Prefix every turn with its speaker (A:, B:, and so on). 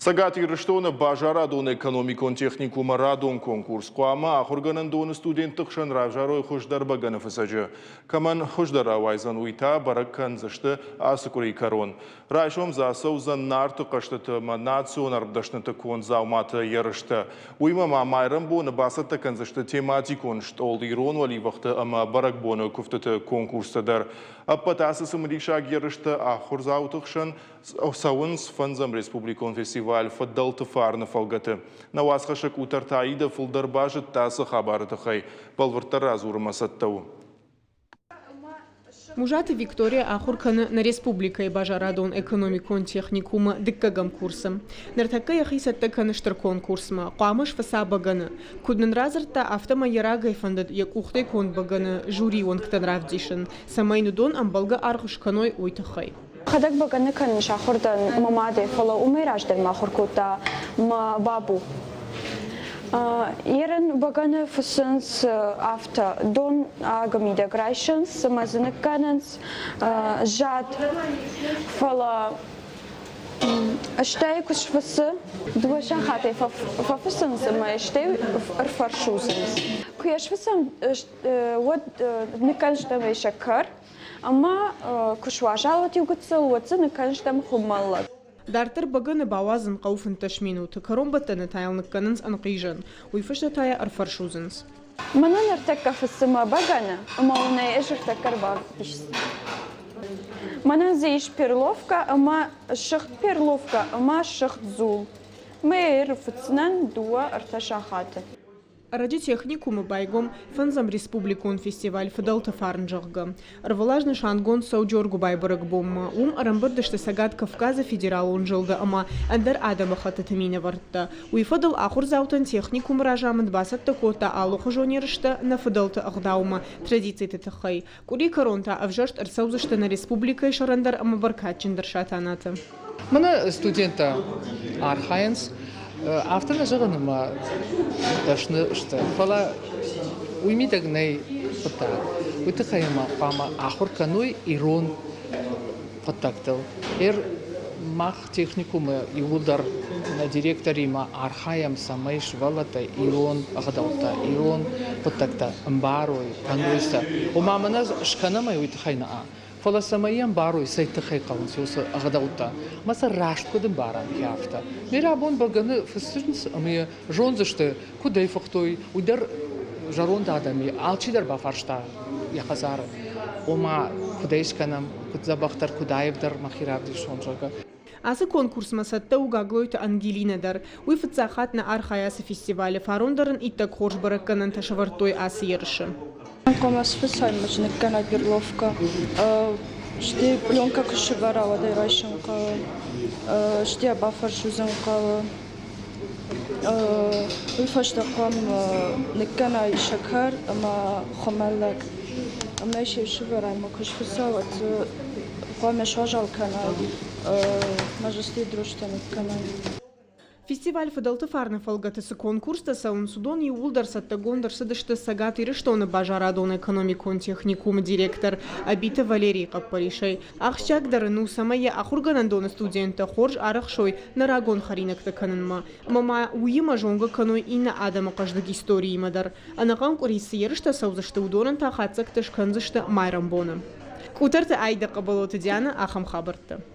A: Сагат ирыштоны бажара дон экономикон техникума радон конкурс қуама ахурганын доны студенттік шын равжарой хуждар баганы фысажы. Каман хуждара вайзан уйта бараккан зашты асыкурей корон. Райшом засау зан нарту қаштыты национ арбдашныты кон зауматы ерышты. Уйма мамайрым боны басатты канзашты тематикон штол ирон вали вақты ама барак боны күфтіті конкурстадар. Аппатасы сымыришаг ерышты ахур заутықшын сауын фанзам республикон фестиваль фаддалты фарны фалгаты. Навасқашық утартаида фулдарбажы тасы хабарыты хай. Балвырттар разурыма саттау.
B: Мужаты Виктория ахурканы на республика и бажарадон экономикон техникума диккагам курсом. Нартака яхисатта каныштыр конкурсма. Қамыш фаса баганы. Куднын разырта автома ярагай фандат як ухтай кон баганы жюри он ктан равдишын. Самайну дон амбалга архуш каной уйтахай.
C: Хадак баганы каныш ахурдан мамаде фала умираждер махуркута ма бабу. Ерен баганы фусынс авто дон агамида грайшынс мазыны канынс жад фала аштей куш фусы дуашан хаты фафусынс ма аштей арфаршузынс. Куяш фусам вот никанштам ешакар ама кушважалат югутсыл ватсы никанштам хумаллат.
B: Дартер баганы бавазын қауфын ташминуты коромбаттаны тайлнық канынс анқижын, уйфышты тая арфаршузынс.
C: Манан артакка фысыма баганы, ама унай эжіртаккар бавдышс. Манан зейш перловка, ама шық перловка, ама шық зул. Мэйр фыцынан дуа арташахаты.
B: Ради техникумы байгом фанзам республикон фестиваль фадалты фарнжығғы. Арвалажны шангон саудjorgu байбырық бомма. Арамбырдышты Сагат Кавказа федерал он жылды, ама андар адамы хаты тімейні вартты. Уйфадал ахур заутын техникум ражамын басатты кота алуқы жонерышты на фадалты ағдаума традицияты тұқай. Кури коронта авжашт арсаузышты на республика шарандар ама баркатчындар шатанаты.
D: Мына студента архайынс авторна жығыныма дашны шты. Фала уймидагнай пыта. Уйтықайыма пама ахур кануй ирон пытактыл. Мах техникумы иулдар на директорима архаям самай швалата ирон ағдалта, ирон пытакта, мбарой, кануйса. Умамына шканамай уйтықайна а. Фала самайям барой сайтықай қалынсиосы ағдалта. Маса рашт көдім баран кяфта. Мера абон баганы фыстырнс амы жонзышты кудай фақтой уйдар жаронда адами алчидар бафаршта яқазары. Ома кудайшканам кудзабақтар кудаевдар махиравди шонжага.
B: Асы конкурс масатта угаглойты Ангелинадар. Уйфыцахат на архаясы фестивале фарундарын иттак хорж баракканын ташавартой асы ерыши.
E: Комас фысаймыч неккана перловка. Шти пленка кушеварала дайрайшанка. Шти абафар шузанка. Уйфашта ком неккана шакар ама хомалак. Ама шевшеварайма кушфысават коме шажалкана. Мажести дружта неккана.
B: Фестиваль фадалты фарны фалгатысы конкурста саун судон и улдар саттагондар садышты Сагат ирыштоны бажарадон экономикон техникум директор Абита Валерий Қаппаришай. Ақшак дарыну самая ахурганандоны студенты хорж арықшой нарагон харинакты канынма. Мама уйыма жонга каной инна адама қаждық истории мадар. Анаған көресі ерышта саузышты удонын тақатсақ тышқанзышты майрамбоны. Кутарты айды қабалоты Диана Ахам Хабарты.